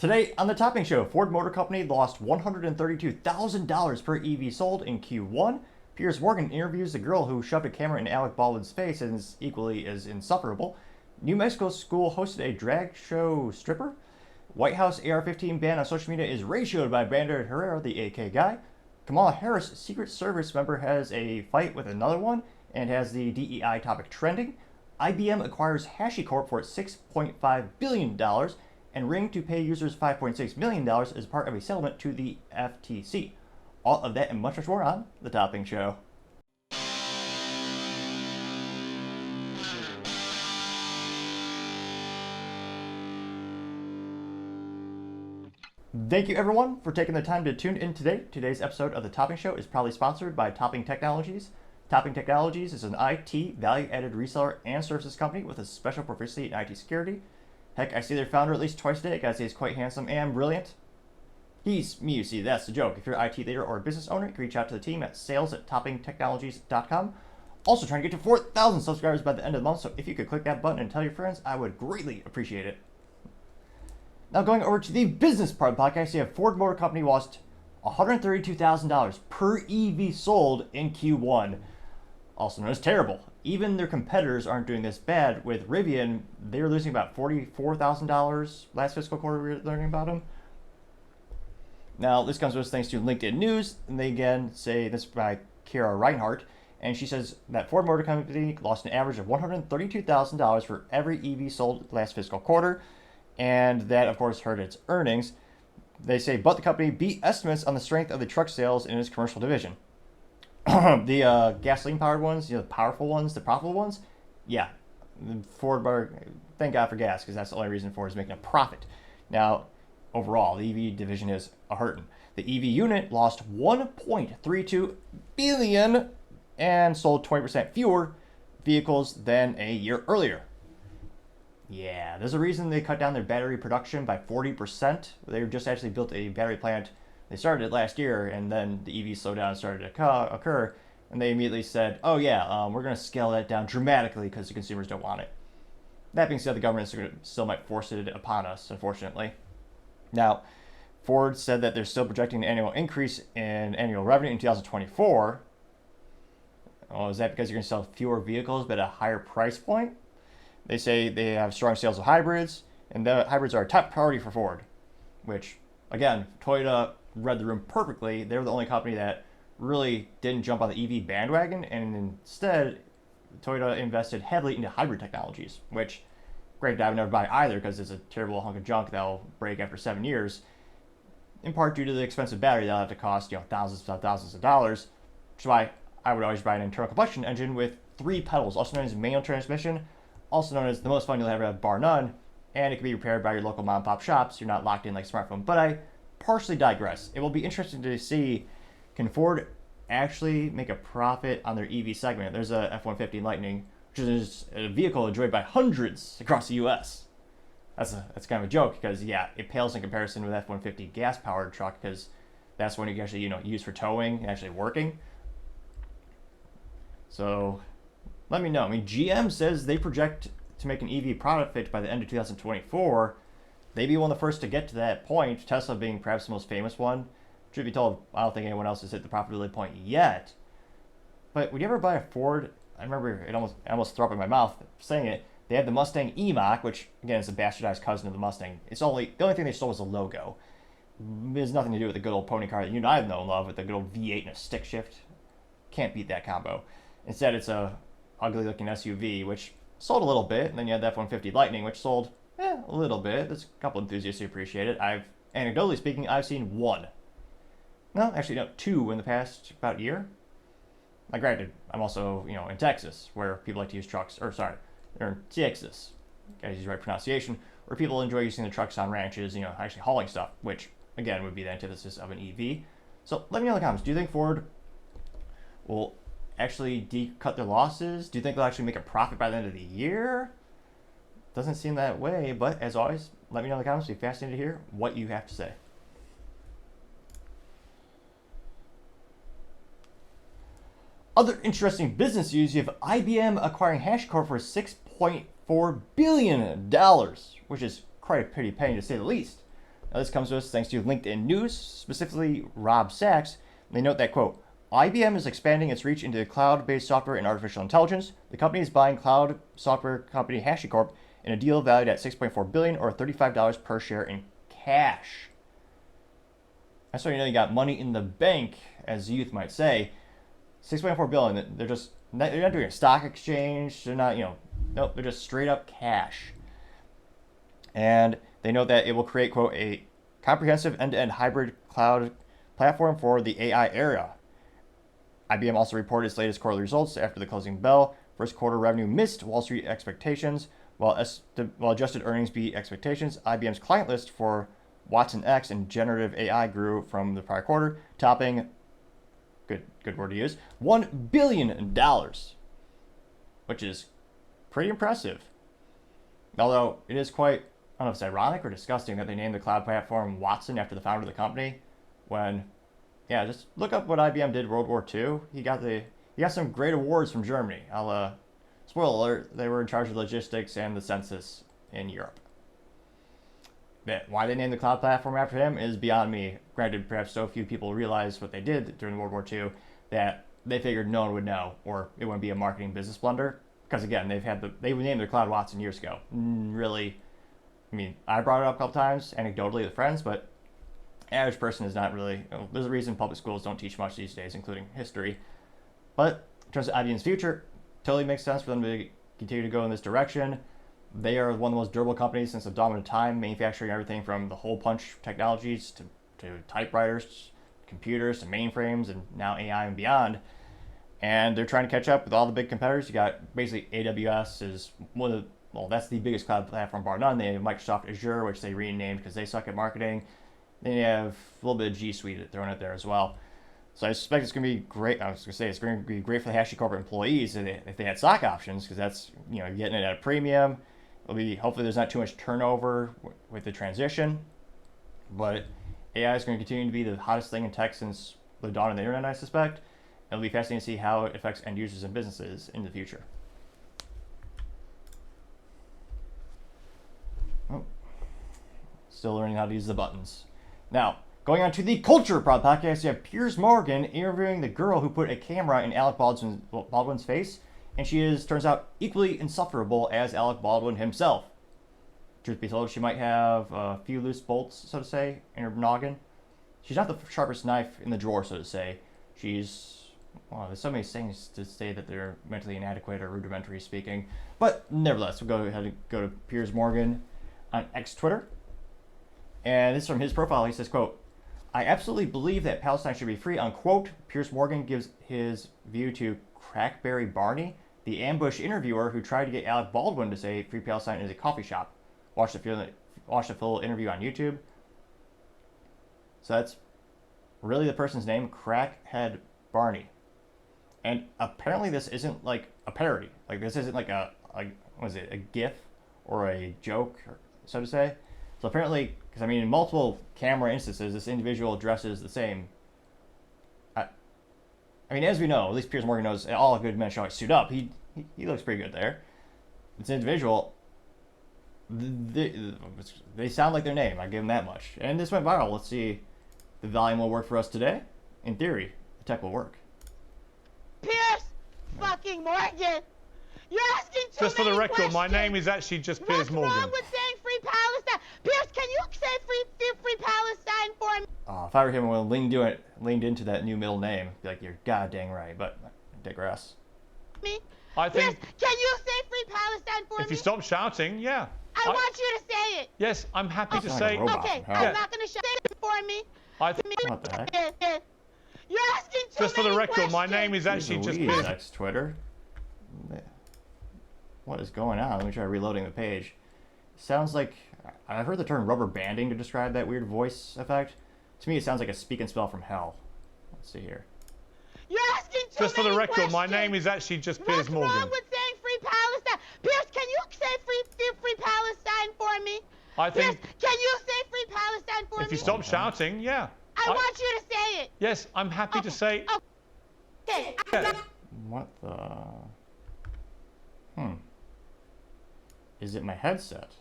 Today on the Topping Show, Ford Motor Company lost $132,000 per EV sold in Q1. Piers Morgan interviews the girl who shoved a camera in Alec Baldwin's face and is equally as insufferable. New Mexico school hosted a drag show stripper. White House AR15 ban on social media is ratioed by Blunder Herrera, the AK guy. Kamala Harris Secret Service member has a fight with another one and has the DEI topic trending. IBM acquires Hashicorp for $6.5 billion. And Ring to pay users $5.6 million as part of a settlement to the FTC. All of that and much more on The Topping Show. Thank you everyone for taking the time to tune in today. Today's episode of The Topping Show is proudly sponsored by Topping Technologies. Topping Technologies is an IT value-added reseller and services company with a special proficiency in IT security. Heck, I see their founder at least twice a day. I gotta say he's quite handsome and brilliant. He's me, you see, that's the joke. If you're an IT leader or a business owner, you can reach out to the team at sales@toppingtechnologies.com. Also trying to get to 4,000 subscribers by the end of the month, so if you could click that button and tell your friends, I would greatly appreciate it. Now going over to the business part of the podcast, you have Ford Motor Company lost $132,000 per EV sold in Q1. Also known as terrible. Even their competitors aren't doing this bad. With Rivian, they were losing about $44,000 last fiscal quarter. We were learning about them. Now, this comes with thanks to LinkedIn News, and they again say this by Kara Reinhardt, and she says that Ford Motor Company lost an average of $132,000 for every EV sold last fiscal quarter, and that, of course, hurt its earnings. They say, but the company beat estimates on the strength of the truck sales in its commercial division. The gasoline-powered ones, the powerful ones, the profitable ones, yeah, Ford Motor, thank God for gas, because that's the only reason Ford is making a profit. Now, overall, the EV division is a hurting. The EV unit lost $1.32 billion and sold 20% fewer vehicles than a year earlier. Yeah, there's a reason they cut down their battery production by 40%. They just actually built a battery plant. They started it last year, and then the EV slowdown started to occur, and they immediately said, oh yeah, we're going to scale that down dramatically because the consumers don't want it. That being said, the government still might force it upon us, unfortunately. Now, Ford said that they're still projecting an annual increase in annual revenue in 2024. Oh, is that because you're going to sell fewer vehicles but at a higher price point? They say they have strong sales of hybrids, and the hybrids are a top priority for Ford, which, again, Toyota read the room perfectly. They were the only company that really didn't jump on the EV bandwagon, and instead, Toyota invested heavily into hybrid technologies, which, granted, I would never buy either because it's a terrible hunk of junk that'll break after 7 years, in part due to the expensive battery that'll have to cost thousands of dollars, which is why I would always buy an internal combustion engine with 3 pedals, also known as manual transmission, also known as the most fun you'll ever have, bar none, and it can be repaired by your local mom and pop shops. You're not locked in like smartphone, but I partially digress. It will be interesting to see, can Ford actually make a profit on their EV segment? There's a F-150 Lightning, which is a vehicle enjoyed by hundreds across the U.S. That's kind of a joke because, yeah, it pales in comparison with F-150 gas-powered truck because that's one you can actually, use for towing and actually working. So let me know. I mean, GM says they project to make an EV profit by the end of 2024. They'd be one of the first to get to that point, Tesla being perhaps the most famous one. Truth be told, I don't think anyone else has hit the profitability point yet. But would you ever buy a Ford? I remember I almost threw up in my mouth saying it. They had the Mustang E-Mach, which, again, is a bastardized cousin of the Mustang. The only thing they stole was the logo. It has nothing to do with the good old pony car that you and I know and love with the good old V8 and a stick shift. Can't beat that combo. Instead, it's a ugly-looking SUV, which sold a little bit, and then you had the F-150 Lightning, which sold a little bit. There's a couple enthusiasts who appreciate it. Anecdotally speaking, I've seen one. No, actually, no, 2 in the past about year. Now, granted, I'm also, in Texas, where people like to use trucks, they're in Texas, gotta use the right pronunciation, where people enjoy using the trucks on ranches, actually hauling stuff, which, again, would be the antithesis of an EV. So let me know in the comments, do you think Ford will actually cut their losses? Do you think they'll actually make a profit by the end of the year? Doesn't seem that way, but as always, let me know in the comments. It'll be fascinating to hear what you have to say. Other interesting business news, you have IBM acquiring Hashicorp for $6.4 billion, which is quite a pretty penny to say the least. Now, this comes to us thanks to LinkedIn News, specifically Rob Sachs. They note that, quote, IBM is expanding its reach into cloud-based software and artificial intelligence. The company is buying cloud software company Hashicorp in a deal valued at $6.4 billion or $35 per share in cash. That's why you know you got money in the bank, as youth might say. $6.4 billion. They're not doing a stock exchange. They're not, nope. They're just straight up cash. And they note that it will create, quote, a comprehensive end-to-end hybrid cloud platform for the AI era. IBM also reported its latest quarterly results after the closing bell. First quarter revenue missed Wall Street expectations, while adjusted earnings beat expectations. IBM's client list for Watson X and generative AI grew from the prior quarter, topping, good word to use, $1 billion, which is pretty impressive. Although it is quite, I don't know if it's ironic or disgusting that they named the cloud platform Watson after the founder of the company, when, yeah, just look up what IBM did World War II. He got some great awards from Germany. Spoiler alert, they were in charge of logistics and the census in Europe. But why they named the cloud platform after him is beyond me. Granted, perhaps so few people realized what they did during World War II that they figured no one would know, or it wouldn't be a marketing business blunder. Because again, they named their cloud Watson years ago. Really, I mean, I brought it up a couple times anecdotally with friends, but average person is not really. There's a reason public schools don't teach much these days, including history. But in terms of IBM's future, totally makes sense for them to continue to go in this direction. They are one of the most durable companies since the dawn of time, manufacturing everything from the hole punch technologies to typewriters, computers, to mainframes, and now AI and beyond. And they're trying to catch up with all the big competitors. You got basically AWS is that's the biggest cloud platform bar none. They have Microsoft Azure, which they renamed because they suck at marketing. Then you have a little bit of G Suite thrown out there as well. So I suspect it's going to be great. I was going to say it's going to be great for the Hashicorp employees if they had stock options, because that's, getting it at a premium. Hopefully there's not too much turnover with the transition. But AI is going to continue to be the hottest thing in tech since the dawn of the internet, I suspect. It'll be fascinating to see how it affects end users and businesses in the future. Oh, still learning how to use the buttons. Now, going on to the Culture Prod podcast, you have Piers Morgan interviewing the girl who put a camera in Alec Baldwin's face, and she turns out equally insufferable as Alec Baldwin himself. Truth be told, she might have a few loose bolts, so to say, in her noggin. She's not the sharpest knife in the drawer, so to say. There's so many things to say that they're mentally inadequate or rudimentary speaking. But nevertheless, we'll go ahead and go to Piers Morgan on X Twitter. And this is from his profile. He says, quote, I absolutely believe that Palestine should be free, unquote. Piers Morgan gives his view to Crackberry Barney, the ambush interviewer who tried to get Alec Baldwin to say Free Palestine is a coffee shop. Watch the full interview on YouTube. So that's really the person's name, Crackhead Barney. And apparently this isn't like a parody. Like this isn't like a GIF or a joke, so to say. So apparently, because in multiple camera instances, this individual dresses the same. As we know, at least Piers Morgan knows all good men should always suit up. He looks pretty good there. This individual, they sound like their name. I give them that much. And this went viral. Let's see if the volume will work for us today. In theory, the tech will work. Piers fucking Morgan! You're asking too Just for the many record, questions. my name is actually just Piers Morgan. What's wrong with saying Free Palestine? Piers, can you say free Palestine for me? If I were him, I would have leaned into that new middle name. Be like, you're god dang right, but I digress. I think. Piers, can you say Free Palestine for me? If you stop shouting, yeah. I want you to say it. Yes, I'm happy to say. Okay, I'm not going to say it for me. What the heck? You're asking too Just for the many record, questions. my name is actually just Piers. X Twitter. What is going on? Let me try reloading the page. Sounds like I've heard the term rubber banding to describe that weird voice effect. To me, it sounds like a speak and spell from hell. Let's see here. You're asking too Just for the many record, questions. my name is actually just Piers Morgan. What's wrong with saying Free Palestine? Piers, can you say free Palestine for me? I think. Piers, can you say Free Palestine for me? If you stop shouting, yeah. I want you to say it. Yes, I'm happy to say. Okay. What the? Is it my headset?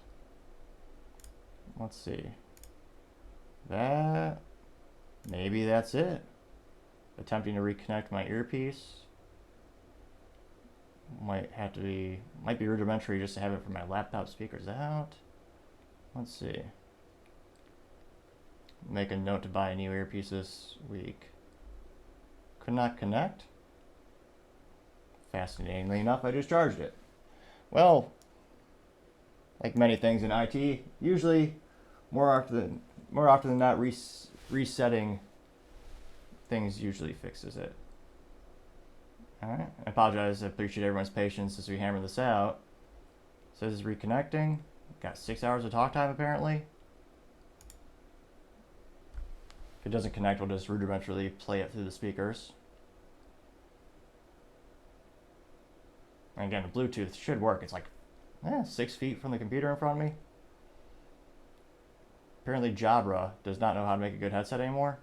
Let's see. Maybe that's it. Attempting to reconnect my earpiece. Might be rudimentary just to have it for my laptop speakers out. Let's see. Make a note to buy a new earpiece this week. Could not connect. Fascinatingly enough, I just charged it. Well, like many things in IT, usually more often than not, resetting things usually fixes it. Alright, I apologize. I appreciate everyone's patience as we hammer this out. Says reconnecting. Got 6 hours of talk time apparently. If it doesn't connect, we'll just rudimentarily play it through the speakers. And again, the Bluetooth should work. It's like 6 feet from the computer in front of me. Apparently Jabra does not know how to make a good headset anymore.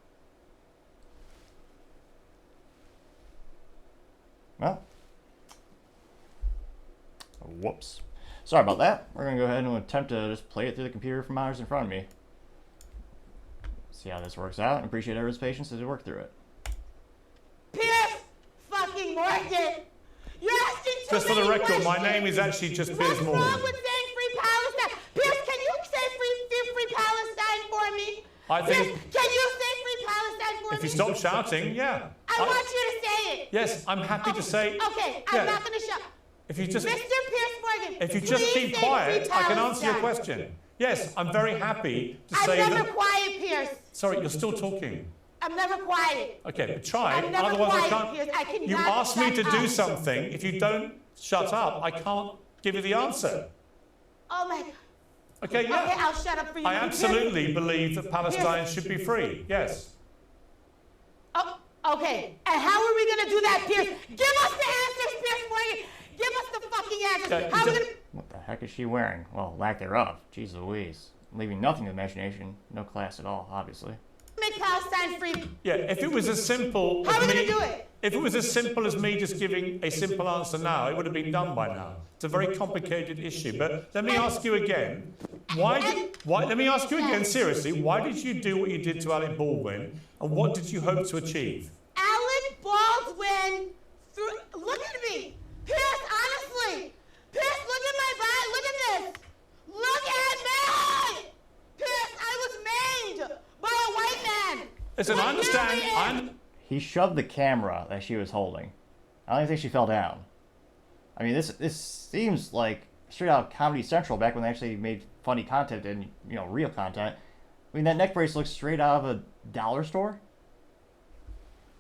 Well, whoops. Sorry about that. We're going to go ahead and attempt to just play it through the computer from monitors in front of me. See how this works out, and appreciate everyone's patience as we work through it. Piers fucking Morgan! You're asking too Just for the many record, my questions. name is actually just Piers Morgan. What's wrong with saying free Palestine? Piers, can you say free Palestine for me? I Piers, think can you say free Palestine for me? if you stop shouting, yeah. I want you to say it. Yes, I'm happy to say. Okay, yeah. I'm not going to shout. If you just, Mr. Piers Morgan, if you just please keep say quiet, free I can answer your Palestine. question. Yes, I'm very happy to I'm say never that. quiet, Piers. Sorry, you're still talking. I'm never quiet. Okay, but try. I'm never Otherwise, quiet, I can't. Piers. I cannot You asked me to shut do up. something. If you don't shut up, I can't give you the answer. Oh my God. Okay, Okay, yeah. I'll shut up for you. I Piers. absolutely believe that Palestine should be free. Yes. Oh, okay. And how are we going to do that, Piers? Give us the answers, Piers Morgan. Give us the fucking answers. Yeah, How are we going to... What the heck is she wearing? Well, lack thereof. Jeez Louise. Leaving nothing to imagination. No class at all, obviously. make Palestine free? Yeah, if it was as simple How are as we me, going to do it? if it was as simple as me just giving a simple answer now, it would have been done by now. It's a very complicated issue. But let me ask you again, let me ask you again, seriously, why did you do what you did to Alec Baldwin, and what did you hope to achieve? Alec Baldwin, look at me. Pierce, honestly. Pierce, look at my body. Look at this. Look at me. Pierce, I was made by a white man. Listen, I understand. He shoved the camera that she was holding. I don't even think she fell down. I mean, this seems like straight out of Comedy Central back when they actually made funny content and, you know, real content. I mean, that neck brace looks straight out of a dollar store.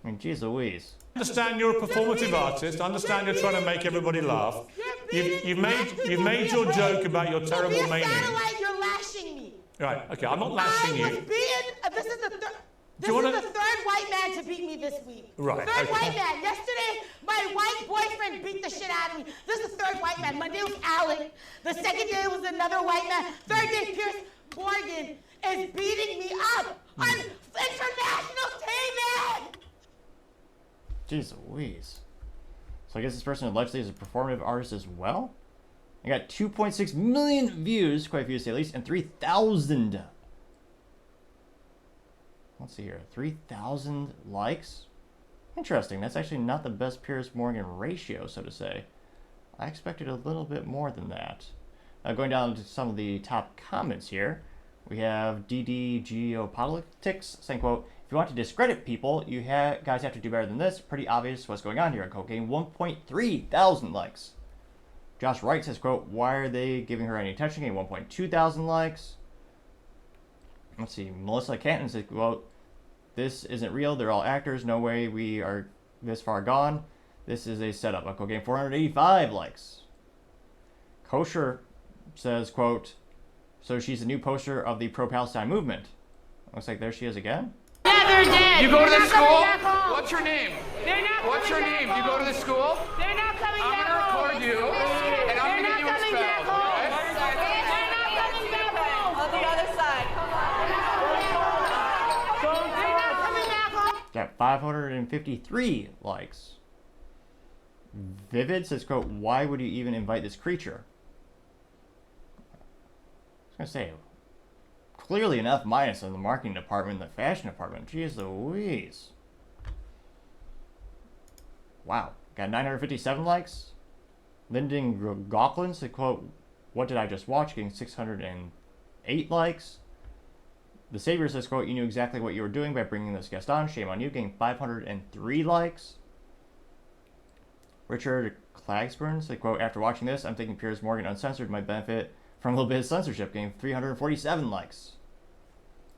I mean, geez Louise. I understand you're a performative artist. I understand you're trying to make everybody laugh. You've made your joke about your terrible Pierce, maiming. sounded like you're lashing me. Right, okay, I'm not lashing I was you. this is the third. This wanna- is the third white man to beat me this week. Right, Third okay. white man. Yesterday, my white boyfriend beat the shit out of me. This is the third white man. Monday was Alec. The second day was another white man. Third day, Piers Morgan is beating me up on international TV. Jeez Louise. So I guess this person allegedly is a performative artist as well? I got 2.6 million views, quite a few to say at least, and 3,000. Let's see here, 3,000 likes? Interesting, that's actually not the best Piers Morgan ratio, so to say. I expected a little bit more than that. Going down to some of the top comments here, we have DD Geopolitics saying, quote, if you want to discredit people, you guys have to do better than this. Pretty obvious what's going on here. Cocaine 1.3 thousand likes. Josh Wright says, quote, why are they giving her any attention? Getting 1.2 thousand likes. Let's see. Melissa Canton says, quote, this isn't real. They're all actors. No way we are this far gone. This is a setup. Uncle Game 485 likes. Kosher says, quote, so she's the new poster of the pro-Palestine movement. Looks like there she is again. Yeah, they're dead. You go to They're the not coming school? back home. What's your name? They're not What's your coming name? back You go to home. the school? They're not coming I'm back gonna home. record you, and I'm gonna get you They're not coming back expelled. home. Okay? They're not coming back home. On the other side, come on. They're not coming back home. Got 553 likes. Vivid says, quote, why would you even invite this creature? I was going to say, clearly an F- in the marketing department, the fashion department. Jeez Louise. Wow. Got 957 likes. Lyndon Gauklin said, quote, "What did I just watch?" Getting 608 likes. The Savior says, quote, "You knew exactly what you were doing by bringing this guest on. Shame on you." Getting 503 likes. Richard Clagsburn said, quote, "After watching this, I'm thinking Piers Morgan Uncensored might benefit from a little bit of censorship." Getting 347 likes.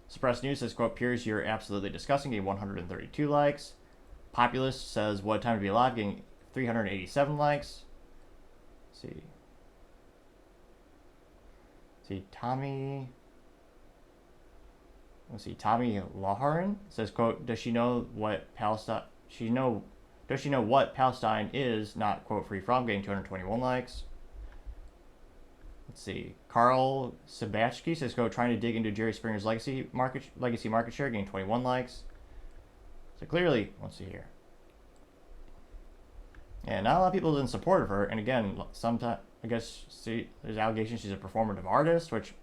Suppressed News says, quote, "Piers, you're absolutely disgusting." Getting 132 likes. Populist says, "What a time to be alive." Getting 387 likes. Let's see, Tommy Laharin says, quote, "Does she know what Palestine? Does she know what Palestine is? Not, quote, free from." Getting 221 likes. Let's see, Carl Sabachki says, quote, "Trying to dig into Jerry Springer's legacy market share." Getting 21 likes. So clearly, let's see here. Yeah, not a lot of people in support of her. And again, sometimes I guess there's allegations she's a performative artist, which,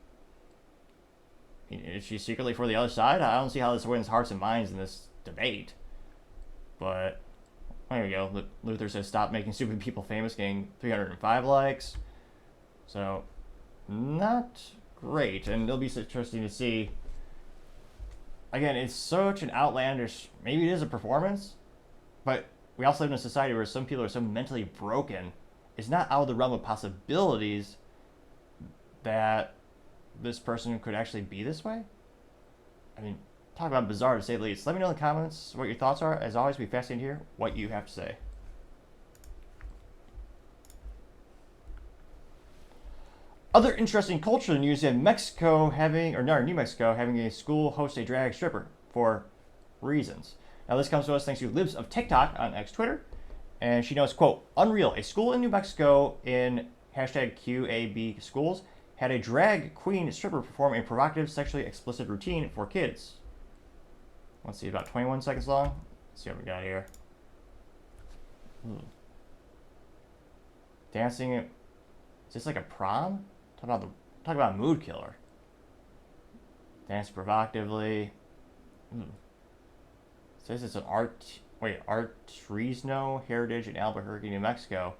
is she secretly for the other side? I don't see how this wins hearts and minds in this debate. But there we go. Luther says, "Stop making stupid people famous." Getting 305 likes. So not great, and it'll be interesting to see. Again, it's such an outlandish. Maybe it is a performance, but we also live in a society where some people are so mentally broken. It's not out of the realm of possibilities that this person could actually be this way. I mean, talk about bizarre to say the least. Let me know in the comments what your thoughts are. As always, it'd be fascinating to hear what you have to say. Other interesting cultural news: in New Mexico having a school host a drag stripper for reasons. Now this comes to us thanks to Libs of TikTok on X Twitter, and she knows, quote, "Unreal, a school in New Mexico in #QAB schools had a drag queen stripper perform a provocative, sexually explicit routine for kids." Let's see, about 21 seconds long. Let's see what we got here. Dancing. Is this like a prom? Talk about a mood killer. Dance provocatively. Says it's an Artesano Heritage in Albuquerque, New Mexico.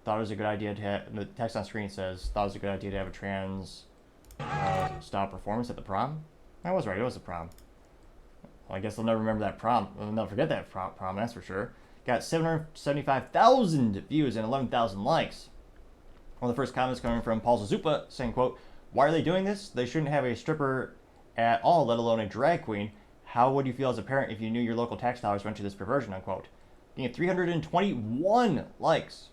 Thought it was a good idea to have. The text on screen says, "Thought it was a good idea to have a trans style performance at the prom." I was right. It was a prom. Well, I guess they'll never remember that prom. They'll never forget that prom. That's for sure. Got 775,000 views and 11,000 likes. One of the first comments coming from Paul Zazupa saying, quote, "Why are they doing this? They shouldn't have a stripper at all, let alone a drag queen. How would you feel as a parent if you knew your local tax dollars went to this perversion?" Unquote. Getting 321 likes.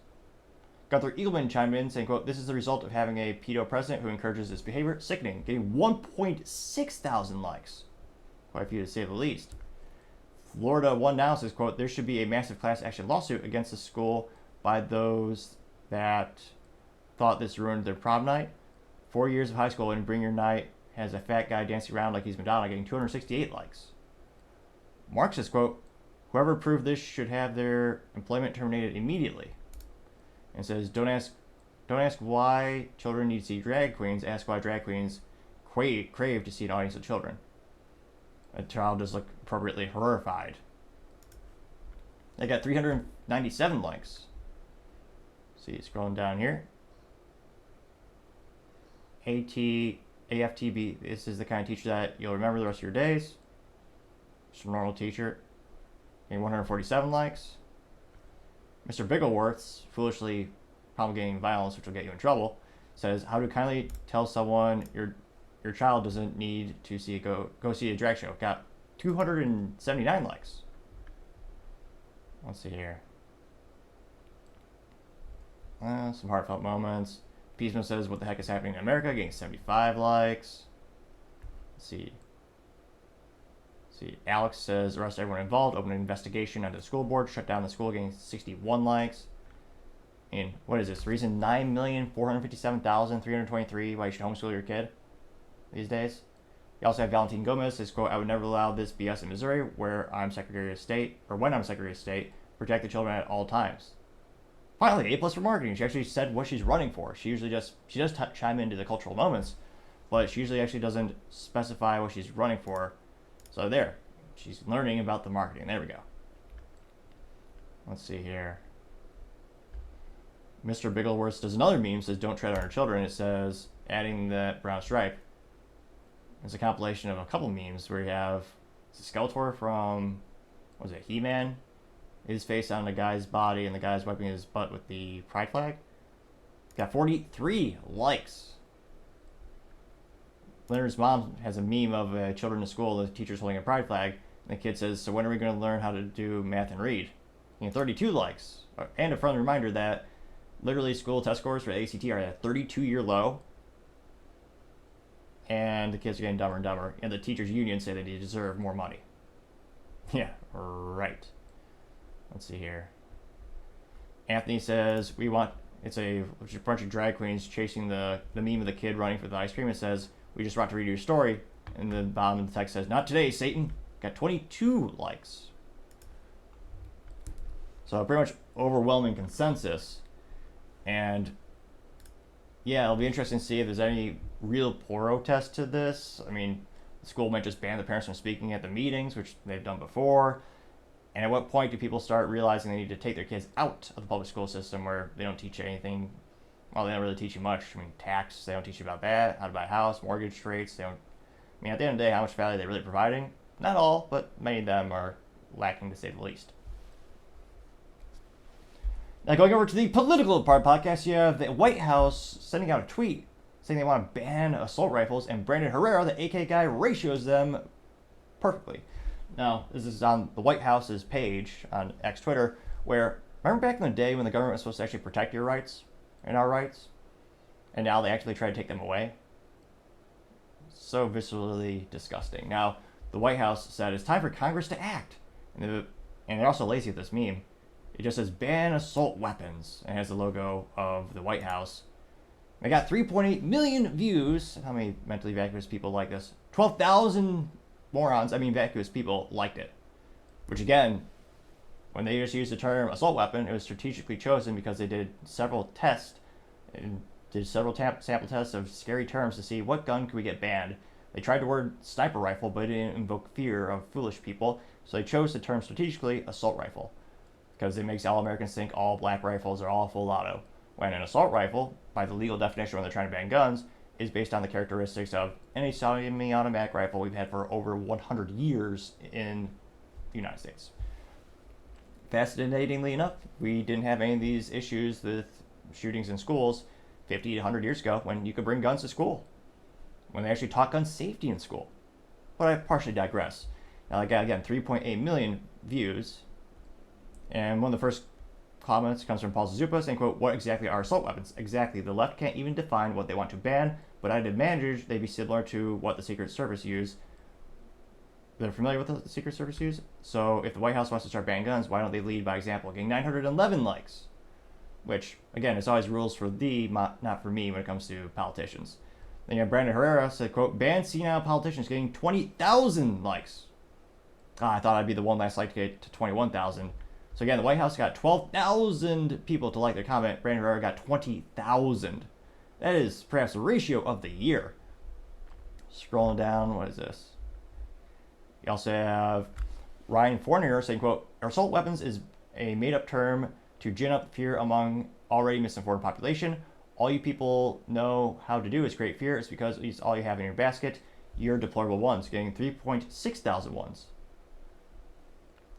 Gunther Eagleman chimed in saying, quote, "This is the result of having a pedo president who encourages this behavior. Sickening." Getting 1.6 thousand likes. Quite a few to say the least. Florida One Now says, quote, "There should be a massive class action lawsuit against the school by those that thought this ruined their prom night. 4 years of high school and Bring Your Night has a fat guy dancing around like he's Madonna." Getting 268 likes. Mark says, quote, "Whoever approved this should have their employment terminated immediately." And says, don't ask why children need to see drag queens. Ask why drag queens crave to see an audience of children." A child does look appropriately horrified. They got 397 likes. See, scrolling down here. AFTB, this is the kind of teacher that you'll remember the rest of your days. Just a normal teacher. Getting 147 likes. Mr. Biggleworth's foolishly promulgating violence, which will get you in trouble, says, "How to kindly tell someone your child doesn't need to go see a drag show." Got 279 likes. Let's see here. Some heartfelt moments. Peaceman says, "What the heck is happening in America?" Getting 75 likes. Let's see. Alex says, "Arrest everyone involved. Open an investigation under the school board. Shut down the school." Getting 61 likes. And what is this? Reason 9,457,323 why you should homeschool your kid these days. You also have Valentin Gomez says, quote, "I would never allow this BS in Missouri where I'm Secretary of State, or when I'm Secretary of State, protect the children at all times." Finally, A+ for marketing. She actually said what she's running for. She does chime into the cultural moments, but she usually actually doesn't specify what she's running for. So there, she's learning about the marketing. There we go. Let's see here. Mr. Bigglesworth does another meme, says don't tread on our children. It says, adding that brown stripe. It's a compilation of a couple memes where you have Skeletor from, what was it, He-Man? His face on the guy's body, and the guy's wiping his butt with the pride flag. Got 43 likes. Leonard's mom has a meme of children in school, the teacher's holding a pride flag, and the kid says, so when are we going to learn how to do math and read? 32 likes. And a friendly reminder that literally school test scores for the ACT are at a 32-year low, and the kids are getting dumber and dumber, and the teachers' union say that they deserve more money. Yeah, right. Let's see here. Anthony says, it's a bunch of drag queens chasing the meme of the kid running for the ice cream. It says, we just want to read your story. And the bottom of the text says, not today, Satan. Got 22 likes. So pretty much overwhelming consensus. And yeah, it'll be interesting to see if there's any real protest to this. I mean, the school might just ban the parents from speaking at the meetings, which they've done before. And at what point do people start realizing they need to take their kids out of the public school system where they don't teach you anything? Well, they don't really teach you much. I mean, tax, they don't teach you about that, how to buy a house, mortgage rates. They don't. I mean, at the end of the day, how much value are they really providing? Not all, but many of them are lacking, to say the least. Now, going over to the political part of the podcast, you have the White House sending out a tweet saying they want to ban assault rifles, and Brandon Herrera, the AK guy, ratios them perfectly. Now, this is on the White House's page on X Twitter, where, remember back in the day when the government was supposed to actually protect your rights and our rights? And now they actually try to take them away? So viscerally disgusting. Now, the White House said it's time for Congress to act. And they're also lazy with this meme. It just says, ban assault weapons, and it has the logo of the White House. They got 3.8 million views. How many mentally vacuous people like this? 12,000 vacuous people liked it. Which again, when they just used the term assault weapon, it was strategically chosen because they did several tests and did several sample tests of scary terms to see what gun could we get banned. They tried the word sniper rifle, but it didn't invoke fear of foolish people, so they chose the term strategically assault rifle because it makes all Americans think all black rifles are all full auto. When an assault rifle, by the legal definition when they're trying to ban guns, is based on the characteristics of any semi-automatic rifle we've had for over 100 years in the United States. Fascinatingly enough, we didn't have any of these issues with shootings in schools 50 to 100 years ago when you could bring guns to school, when they actually taught gun safety in school. But I partially digress. Now, again, 3.8 million views, and one of the first comments comes from Paul Zazupa saying, quote, what exactly are assault weapons? Exactly, the left can't even define what they want to ban, but I demand they'd be similar to what the Secret Service use. They're familiar with the Secret Service use? So if the White House wants to start banning guns, why don't they lead by example, getting 911 likes? Which, again, it's always rules for thee, not for me when it comes to politicians. Then you have Brandon Herrera said, quote, ban senile politicians, getting 20,000 likes. I thought I'd be the one last like to get to 21,000. So again, the White House got 12,000 people to like their comment. Brandon Herrera got 20,000. That is perhaps the ratio of the year. Scrolling down, what is this? You also have Ryan Fournier saying, quote, assault weapons is a made-up term to gin up fear among already misinformed population. All you people know how to do is create fear. It's because it's all you have in your basket. You're deplorable ones, getting 3.6 thousand ones.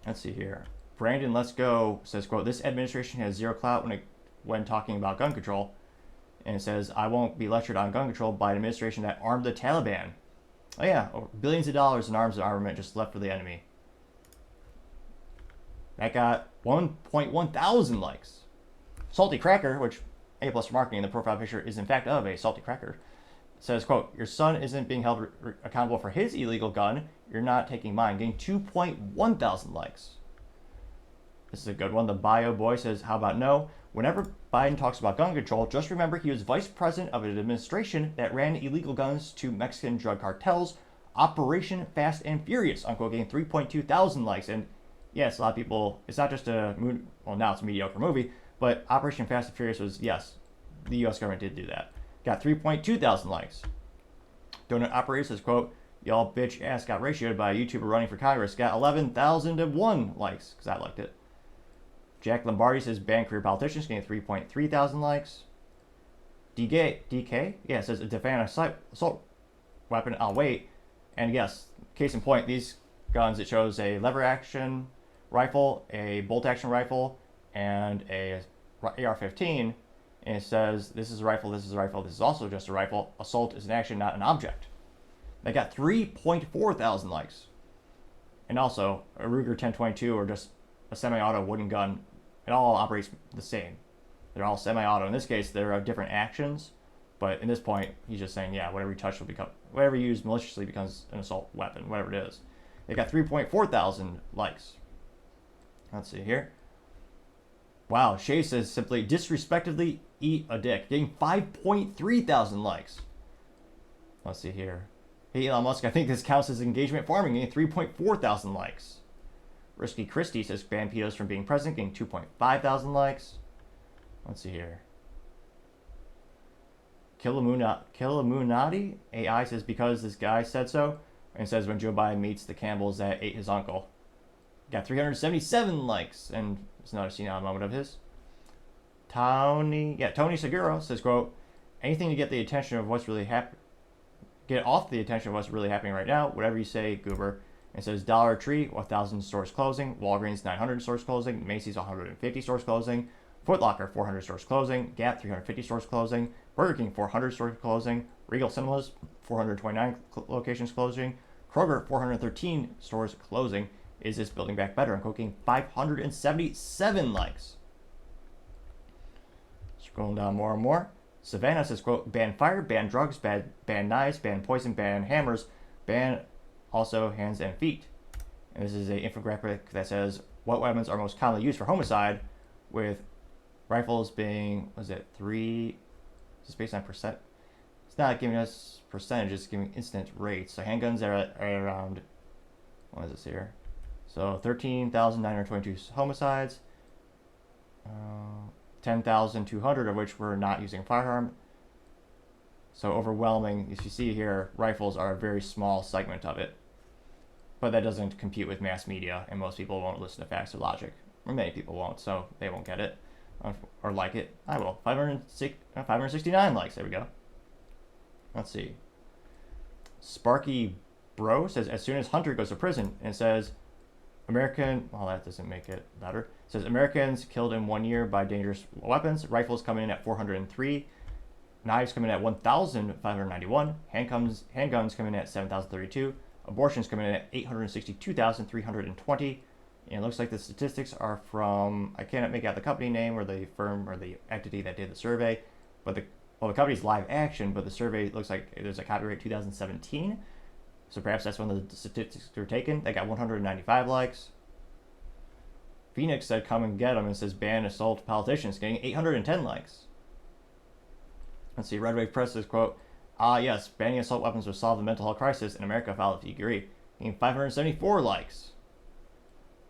Let's see here. Brandon Let's Go says, quote, this administration has zero clout when talking about gun control. And it says, I won't be lectured on gun control by an administration that armed the Taliban. Oh yeah, billions of dollars in arms and armament just left for the enemy. That got 1.1 thousand likes. Salty Cracker, which A+ for marketing, the profile picture is in fact of a salty cracker, says, quote, your son isn't being held accountable for his illegal gun. You're not taking mine. Getting 2.1 thousand likes. This is a good one. The Bio Boy says, how about no? Whenever Biden talks about gun control, just remember he was vice president of an administration that ran illegal guns to Mexican drug cartels. Operation Fast and Furious, unquote, getting 3.2 thousand likes. And yes, a lot of people, it's not just a movie, well, now it's a mediocre movie, but Operation Fast and Furious was, yes, the U.S. government did do that. Got 3.2 thousand likes. Donut Operator says, quote, y'all bitch ass got ratioed by a YouTuber running for Congress. Got 11,001 likes, because I liked it. Jack Lombardi says, ban career politicians, getting 3.3 thousand likes. DK? Yeah, it says, defend assault weapon on weight. And yes, case in point, these guns, it shows a lever action rifle, a bolt action rifle, and a AR-15. And it says, this is a rifle, this is a rifle, this is also just a rifle. Assault is an action, not an object. They got 3.4 thousand likes. And also, a Ruger 1022 or just a semi-auto wooden gun, it all operates the same. They're all semi-auto. In this case, there are different actions, but in this point, he's just saying, yeah, whatever you touch will become, whatever you use maliciously becomes an assault weapon, whatever it is. They got 3.4 thousand likes. Let's see here. Wow, Shay says simply, disrespectively eat a dick, getting 5.3 thousand likes. Let's see here. Hey, Elon Musk, I think this counts as engagement farming, getting 3.4 thousand likes. Risky Christie says, ban pedos from being president, getting 2.5 thousand likes. Let's see here. Killamunati AI says, because this guy said so, and says when Joe Biden meets the Campbells that ate his uncle. Got 377 likes, and it's another senile moment of his. Tony Seguro says, quote, anything to get the attention of what's really happening, get off the attention of what's really happening right now, whatever you say, goober. And it says Dollar Tree, 1,000 stores closing, Walgreens, 900 stores closing, Macy's, 150 stores closing, Foot Locker, 400 stores closing, Gap, 350 stores closing, Burger King, 400 stores closing, Regal Cinemas, 429 locations closing, Kroger, 413 stores closing. Is this building back better? I'm cooking 577 likes. Scrolling down more and more. Savannah says, quote, ban fire, ban drugs, ban knives, ban poison, ban hammers, ban also hands and feet. And this is an infographic that says what weapons are most commonly used for homicide, with rifles being, was it 3? Is this based on percent? It's not giving us percentages, it's giving incident rates. So handguns are around, what is this here? So 13,922 homicides, 10,200 of which were not using a firearm. So overwhelming, as you see here, rifles are a very small segment of it. But that doesn't compute with mass media, and most people won't listen to facts or logic. Or many people won't, so they won't get it. Or like it. I will. 569 likes, there we go. Let's see. Sparky Bro says, as soon as Hunter goes to prison, and it says, well, that doesn't make it better. It says, Americans killed in 1 year by dangerous weapons. Rifles coming in at 403. Knives coming in at 1,591. Handguns coming in at 7,032. Abortions coming in at 862,320. And it looks like the statistics are from, I cannot make out the company name or the firm or the entity that did the survey. But the company's Live Action, but the survey looks like there's a copyright 2017. So perhaps that's when the statistics were taken. They got 195 likes. Phoenix said, come and get them, and says, ban assault politicians, getting 810 likes. Let's see, Red Wave Press says, quote, yes, banning assault weapons will solve the mental health crisis in America, if you agree. Getting 574 likes.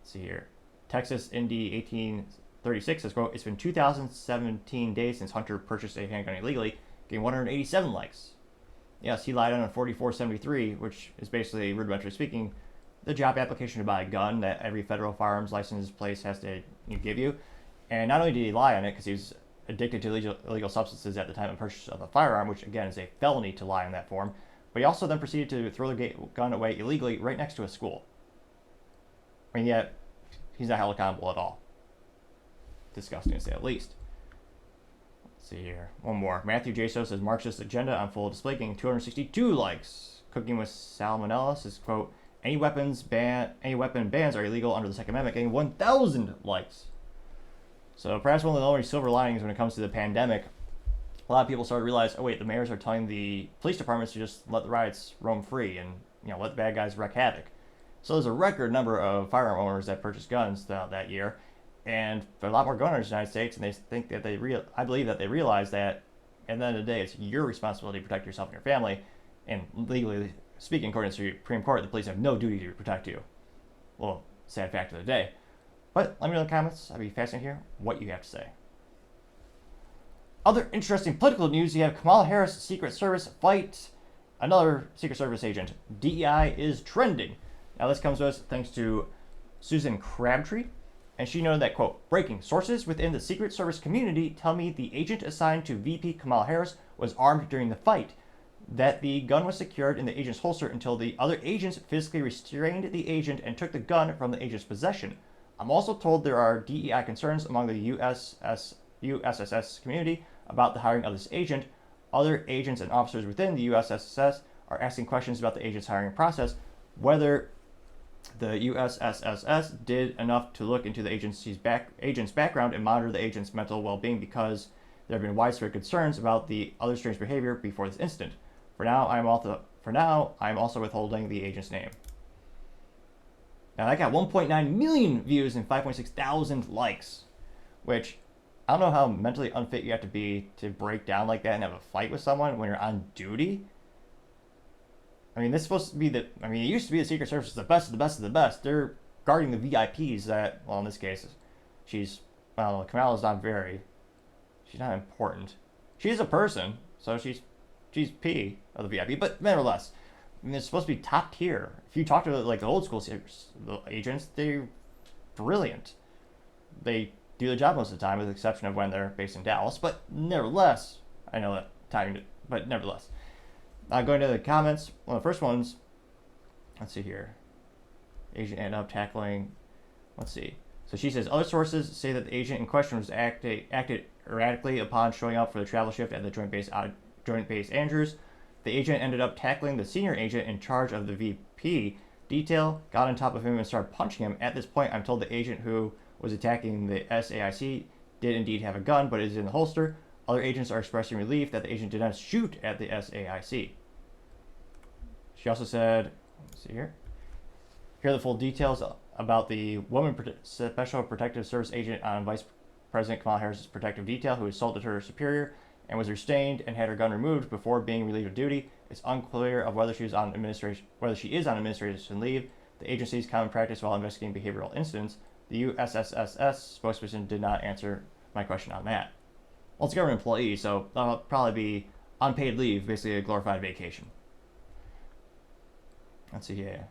Let's see here. Texas Indy 1836 says, quote, it's been 2,017 days since Hunter purchased a handgun illegally, getting 187 likes. Yes, he lied on a 4473, which is basically, rudimentary speaking, the job application to buy a gun that every federal firearms license place has to give you. And not only did he lie on it because he was addicted to illegal substances at the time of purchase of the firearm, which again is a felony to lie in that form, but he also then proceeded to throw the gun away illegally right next to a school. And yet, he's not held accountable at all. Disgusting to say the least. Let's see here. One more. Matthew J. So says, Marxist agenda on full display, getting 262 likes. Cooking with Salmonella says, quote, any weapon bans are illegal under the Second Amendment, getting 1,000 likes. So perhaps one of the only silver linings when it comes to the pandemic, a lot of people started to realize, oh wait, the mayors are telling the police departments to just let the riots roam free and let the bad guys wreak havoc. So there's a record number of firearm owners that purchased guns that year, and there are a lot more gun owners in the United States, and they think that I believe that they realize that at the end of the day, it's your responsibility to protect yourself and your family, and legally speaking, according to the Supreme Court, the police have no duty to protect you. Well, sad fact of the day. But let me know in the comments. I'd be fascinated to hear what you have to say. Other interesting political news, you have Kamala Harris Secret Service fight Another Secret Service agent. DEI is trending. Now this comes to us thanks to Susan Crabtree. And she noted that, quote, breaking sources within the Secret Service community tell me the agent assigned to VP Kamala Harris was armed during the fight, that the gun was secured in the agent's holster until the other agents physically restrained the agent and took the gun from the agent's possession. I'm also told there are DEI concerns among the USSS community about the hiring of this agent. Other agents and officers within the USSS are asking questions about the agent's hiring process, whether the USSS did enough to look into the agent's background and monitor the agent's mental well-being, because there have been widespread concerns about the other strange behavior before this incident. For now, I'm also withholding the agent's name. Now that got 1.9 million views and 5.6 thousand likes, which I don't know how mentally unfit you have to be to break down like that and have a fight with someone when you're on duty. I mean, this is supposed to be it used to be the Secret Service is the best of the best of the best. They're guarding the VIPs that, well, in this case, Kamala's she's not important. She's a person, so she's P of the VIP, but nevertheless, I mean, it's supposed to be top tier. If you talk to like the old school agents, they're brilliant. They do the job most of the time, with the exception of when they're based in Dallas. But nevertheless, I know that timing, but nevertheless. Going to the comments, one of the first ones, let's see here. Agent ended up tackling, let's see. So she says, other sources say that the agent in question was acted erratically upon showing up for the travel shift at the Joint Base Andrews. The agent ended up tackling the senior agent in charge of the VP detail, got on top of him and started punching him. At this point, I'm told the agent who was attacking the SAIC did indeed have a gun, but it is in the holster. Other agents are expressing relief that the agent did not shoot at the SAIC. She also said, let's see here. Here are the full details about the woman Special Protective Service agent on Vice President Kamala Harris' protective detail who assaulted her superior and was restrained and had her gun removed before being relieved of duty. It's unclear of whether she is on administration leave. The agency's common practice while investigating behavioral incidents. The USSS spokesperson did not answer my question on that. Well, it's a government employee, so that'll probably be unpaid leave, basically a glorified vacation. Let's see here.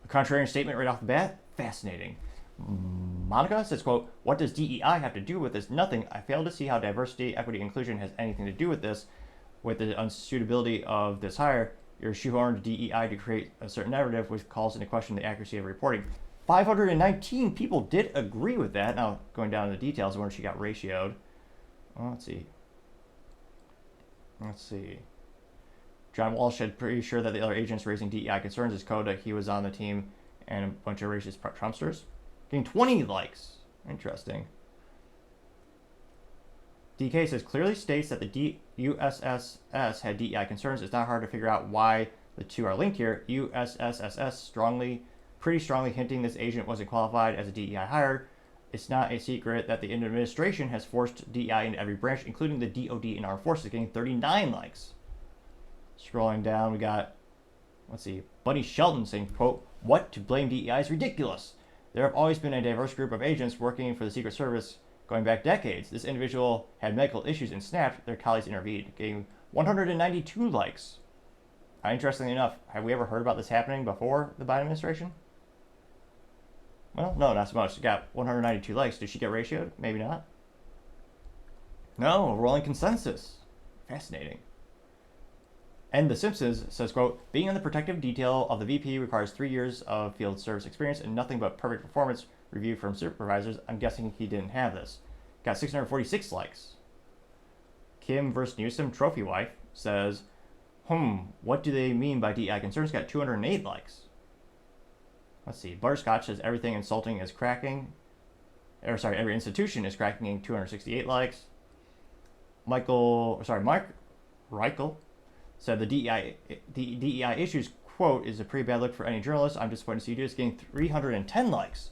A contrarian statement right off the bat? Fascinating. Monica says, quote, what does DEI have to do with this? Nothing. I fail to see how diversity, equity, inclusion has anything to do with this. With the unsuitability of this hire, you're shoehorned DEI to create a certain narrative which calls into question the accuracy of reporting. 519 people did agree with that. Now, going down to the details of where she got ratioed. Well, let's see. John Walsh said pretty sure that the other agents raising DEI concerns is code that he was on the team and a bunch of racist Trumpsters. Getting 20 likes. Interesting. DK says, clearly states that the USSS had DEI concerns. It's not hard to figure out why the two are linked here. USSS pretty strongly hinting this agent wasn't qualified as a DEI hire. It's not a secret that the administration has forced DEI into every branch, including the DOD and armed forces, getting 39 likes. Scrolling down, we got, let's see, Buddy Shelton saying, quote, what, to blame DEI is ridiculous. There have always been a diverse group of agents working for the Secret Service going back decades. This individual had medical issues and snapped. Their colleagues intervened, getting 192 likes. Interestingly enough, have we ever heard about this happening before the Biden administration? Well, no, not so much. She got 192 likes. Did she get ratioed? Maybe not. No, rolling consensus. Fascinating. And The Simpsons says, quote, being on the protective detail of the VP requires 3 years of field service experience and nothing but perfect performance review from supervisors. I'm guessing he didn't have this. Got 646 likes. Kim vs. Newsom, trophy wife, says, what do they mean by DEI concerns? Got 208 likes. Let's see. Butterscotch says everything insulting is cracking. Every institution is cracking, 268 likes. Mike Reichel said the DEI issues, quote, is a pretty bad look for any journalist. I'm disappointed to see you do this, getting 310 likes.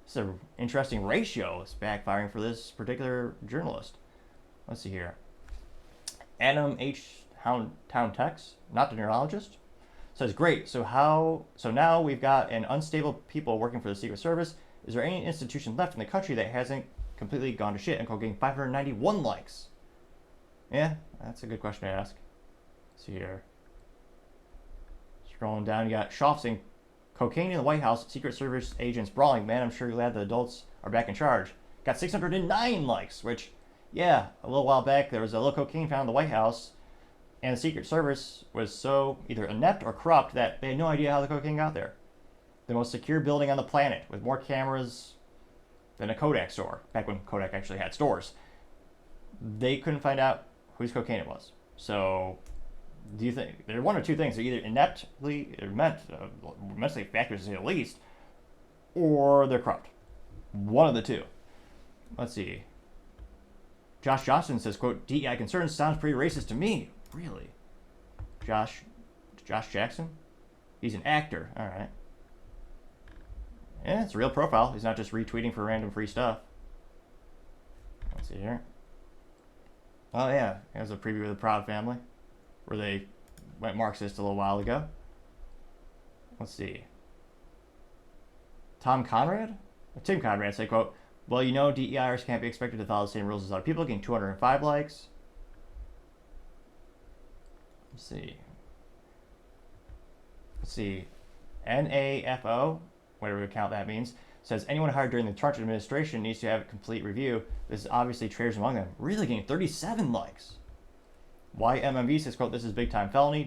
This is an interesting ratio. It's backfiring for this particular journalist. Let's see here. Adam H. Town Tex, not the neurologist, says, great. So now we've got an unstable people working for the Secret Service. Is there any institution left in the country that hasn't completely gone to shit? And getting 591 likes. Yeah, that's a good question to ask. Let's see here. Scrolling down, you got Schaaf saying, cocaine in the White House, Secret Service agents brawling. Man, I'm sure you're glad the adults are back in charge. Got 609 likes, which, yeah, a little while back there was a little cocaine found in the White House, and the Secret Service was so either inept or corrupt that they had no idea how the cocaine got there. The most secure building on the planet, with more cameras than a Kodak store, back when Kodak actually had stores. They couldn't find out whose cocaine it was. So, do you think there are one or two things? They're either ineptly or mentally factors to say the least, or they're corrupt. One of the two. Let's see. Josh Johnson says, quote, DEI concerns sounds pretty racist to me. Really? Josh Jackson? He's an actor. All right. Yeah, it's a real profile. He's not just retweeting for random free stuff. Let's see here. Oh, yeah. Here's a preview of the Proud Family, where they went Marxist a little while ago. Let's see. Tim Conrad said, quote, well, you know, DEIers can't be expected to follow the same rules as other people, getting 205 likes. Let's see. NAFO, whatever account that means, says anyone hired during the Trump administration needs to have a complete review. This is obviously traitors among them. Really getting 37 likes. YMMV says, quote, this is big time felony.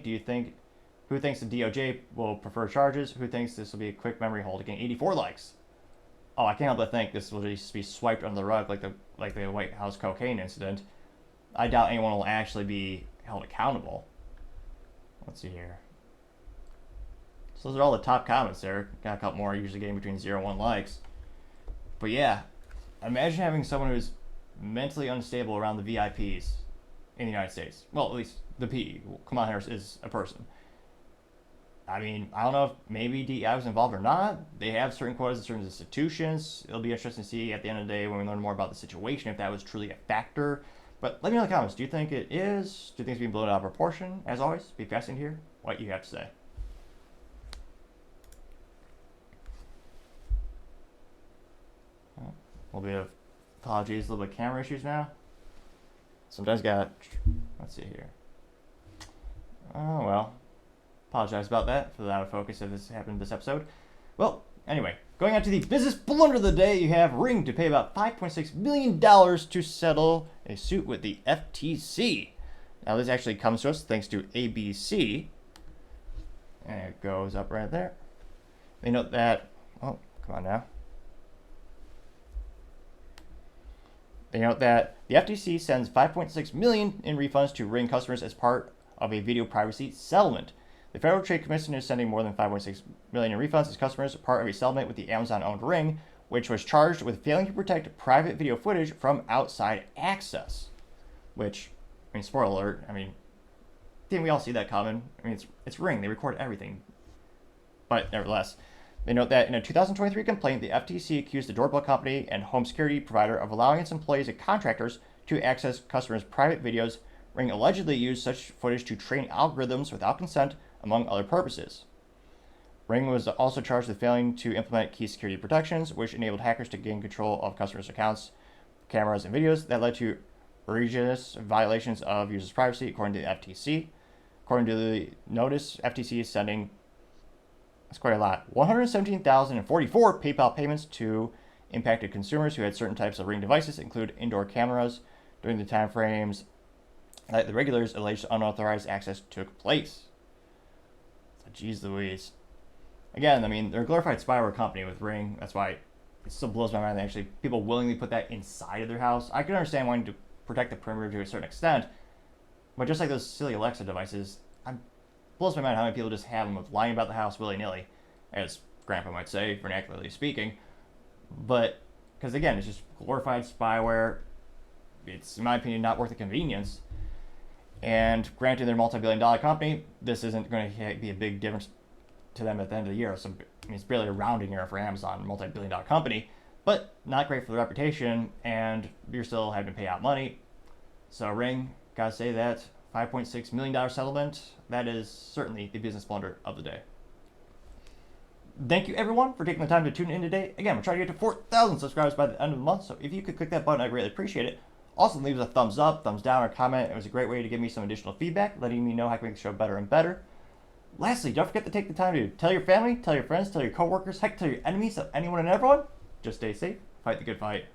Who thinks the DOJ will prefer charges? Who thinks this will be a quick memory hold? Getting 84 likes. Oh, I can't help but think this will just be swiped under the rug like the White House cocaine incident. I doubt anyone will actually be held accountable. Let's see here. So those are all the top comments there. Got a couple more, usually getting between 0 and 1 likes. But yeah, imagine having someone who's mentally unstable around the VIPs in the United States. Well, at least the PE. Kamala Harris is a person. I mean, I don't know if maybe DEI was involved or not. They have certain quotas in certain institutions. It'll be interesting to see at the end of the day when we learn more about the situation if that was truly a factor. But let me know in the comments. Do you think it is? Do you think it's being blown out of proportion? As always, be fascinating to hear what you have to say. A little bit of apologies, a little bit of camera issues now. Sometimes let's see here. Oh, well. Apologize about that for the out of focus if this happened this episode. Well, anyway, going on to the business blunder of the day, you have Ring to pay about $5.6 million to settle a suit with the FTC. Now, this actually comes to us thanks to ABC. And it goes up right there. They note that, oh, come on now. They note that the FTC sends $5.6 million in refunds to Ring customers as part of a video privacy settlement. The Federal Trade Commission is sending more than $5.6 million in refunds to customers as part of a settlement with the Amazon-owned Ring, which was charged with failing to protect private video footage from outside access. Which, I mean, spoiler alert, I mean, didn't we all see that coming? I mean, it's Ring, they record everything. But nevertheless, they note that in a 2023 complaint, the FTC accused the doorbell company and home security provider of allowing its employees and contractors to access customers' private videos. Ring allegedly used such footage to train algorithms without consent, among other purposes. Ring was also charged with failing to implement key security protections, which enabled hackers to gain control of customers' accounts, cameras, and videos that led to egregious violations of users' privacy, according to the FTC. According to the notice, FTC is sending, that's quite a lot, 117,044 PayPal payments to impacted consumers who had certain types of Ring devices, include indoor cameras, during the time frames that the regulators alleged unauthorized access took place. Jeez Louise. Again, I mean, they're a glorified spyware company with Ring. That's why it still blows my mind that actually people willingly put that inside of their house. I can understand wanting to protect the perimeter to a certain extent, but just like those silly Alexa devices, it blows my mind how many people just have them with lying about the house willy-nilly, as Grandpa might say, vernacularly speaking. But, because again, it's just glorified spyware. It's, in my opinion, not worth the convenience. And granted, they're a multi-billion-dollar company. This isn't going to be a big difference to them at the end of the year. So, I mean, it's barely a rounding error for Amazon, a multi-billion-dollar company, but not great for the reputation. And you're still having to pay out money. So, Ring, gotta say that $5.6 million settlement, that is certainly the business blunder of the day. Thank you, everyone, for taking the time to tune in today. Again, we're trying to get to 4,000 subscribers by the end of the month. So, if you could click that button, I'd greatly appreciate it. Also, leave us a thumbs up, thumbs down, or comment. It was a great way to give me some additional feedback, letting me know how I can make the show better and better. Lastly, don't forget to take the time to tell your family, tell your friends, tell your coworkers, heck, tell your enemies, tell anyone and everyone. Just stay safe, fight the good fight.